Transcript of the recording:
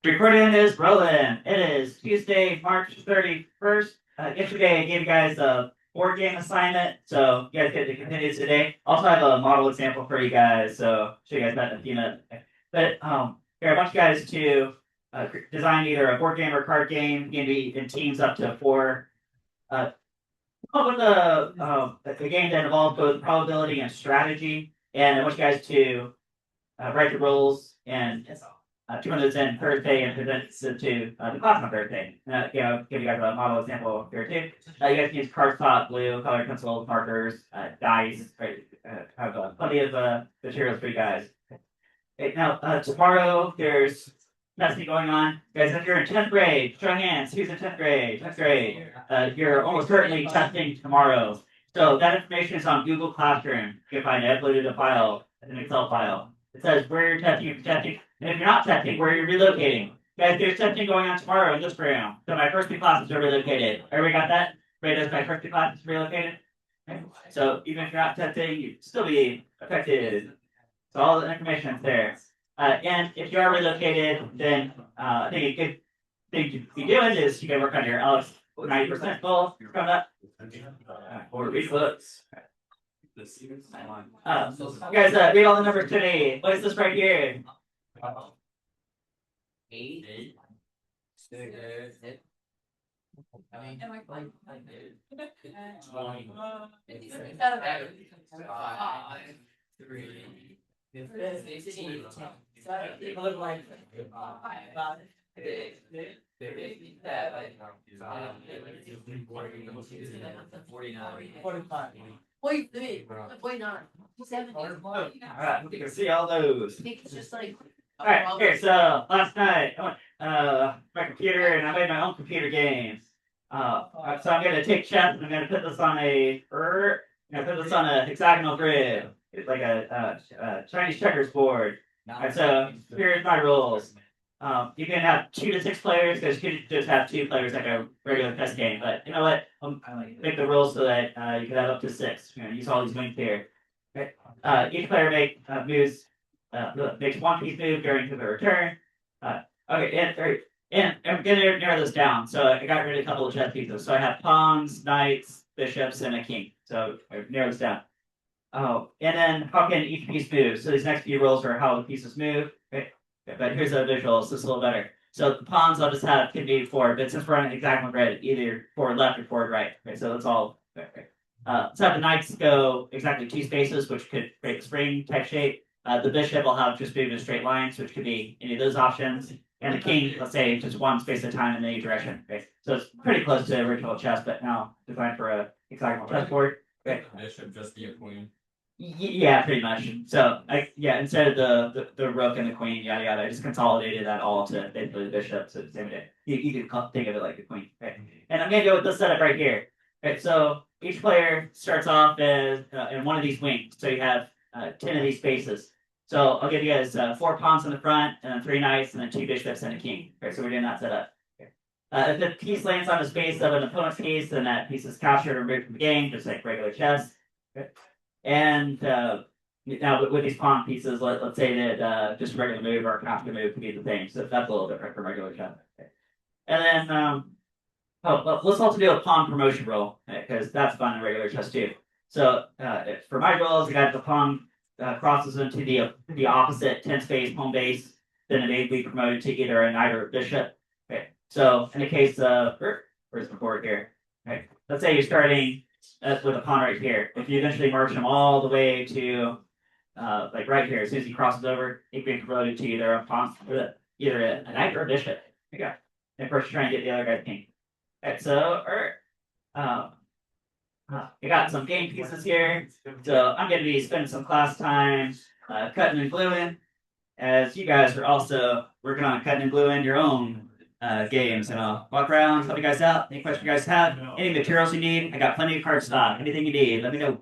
Recording is rolling. It is Tuesday, March 31st. Yesterday I gave you guys a board game assignment, so you guys get to continue today. Also have a model example for you guys, so show you guys that in a few minutes. But here I want you guys to design either a board game or card game. You can be in teams up to four. Come up with a game that involves both probability and strategy. And I want you guys to write the rules and 200 in Thursday and present it to the class on Thursday. Give you guys a model example here too. You guys can use cardstock, glue, colored pencils, markers, dice. Right? Have plenty of materials for you guys. Okay, now tomorrow there's testing going on. Guys, if you're in 10th grade, show of hands. Who's in 10th grade? 10th grade. You're almost certainly testing tomorrow. So that information is on Google Classroom. You can find it. I uploaded a file, an Excel file. It says where you're testing, and if you're not testing, where you're relocating. Guys, there's testing going on tomorrow in this room. So my first two classes are relocated. Everybody got that? Everybody knows my first two classes relocated? Okay. So even if you're not testing, you'd still be affected. So all the information is there. And if you are relocated, then I think a good thing to be doing is you can work on your Alex 90% goal coming up. Or read books. Guys, read all the numbers to me. What is this right here? 8. 6. 3. 15. Look like 45. Wait, 49. 70. Alright, you can see all those. It's just like. Alright, here, so last night I went my computer and I made my own computer games. So I'm gonna take chess and I'm gonna put this on a hexagonal grid. It's like a Chinese checkers board. Alright, so here's my rules. You can have 2 to 6 players because you could just have 2 players like a regular chess game. But you know what? Make the rules so that you can have up to 6. Use all these wings here. Okay. Each player makes one piece move during their return. Okay, and I'm gonna narrow this down. So I got rid of a couple of chess pieces. So I have pawns, knights, bishops, and a king. So I narrowed this down. Oh, and then how can each piece move? So these next few rules are how the pieces move. Okay. But here's a visual, so it's a little better. So the pawns I'll just have can be forward, but since we're on an hexagonal grid, either forward left or forward right. Okay, so that's all. Okay. So have the knights go exactly 2 spaces, which could create a spring type shape. The bishop will have just move in straight lines, which could be any of those options. And the king, let's say, just 1 space at a time in any direction. Okay. So it's pretty close to original chess, but now designed for a hexagonal chessboard. Okay. Bishop just be a queen. Yeah, pretty much. So instead of the rook and the queen, yada yada, I just consolidated that all to basically the bishop. So same idea. You can think of it like the queen. Okay. And I'm gonna go with this setup right here. Okay, so each player starts off as in one of these wings. So you have 10 of these spaces. So I'll give you guys 4 pawns in the front, and then 3 knights, and then 2 bishops and a king. Okay, so we're doing that setup. Okay. If the piece lands on the space of an opponent's piece, then that piece is captured or removed from the game, just like regular chess. Okay. And now with these pawn pieces, let's say that just regular move or capture move could be the same. So that's a little different from regular chess. Okay. And then let's also do a pawn promotion roll because that's fun in regular chess too. So for my rolls, I got the pawn crosses into the opposite 10 space home base, then it may be promoted to either a knight or a bishop. Okay. So in the case of where's the board here? Okay. Let's say you're starting with a pawn right here. If you eventually merge him all the way to like right here, as soon as he crosses over, he can be promoted to either a pawn, either a knight or a bishop. Okay. And first try and get the other guy's king. Okay, so I got some game pieces here. So I'm going to be spending some class time cutting and gluing, as you guys are also working on cutting and gluing your own games. And I'll walk around, help you guys out. Any questions you guys have? Any materials you need? I got plenty of cardstock. Anything you need, let me know.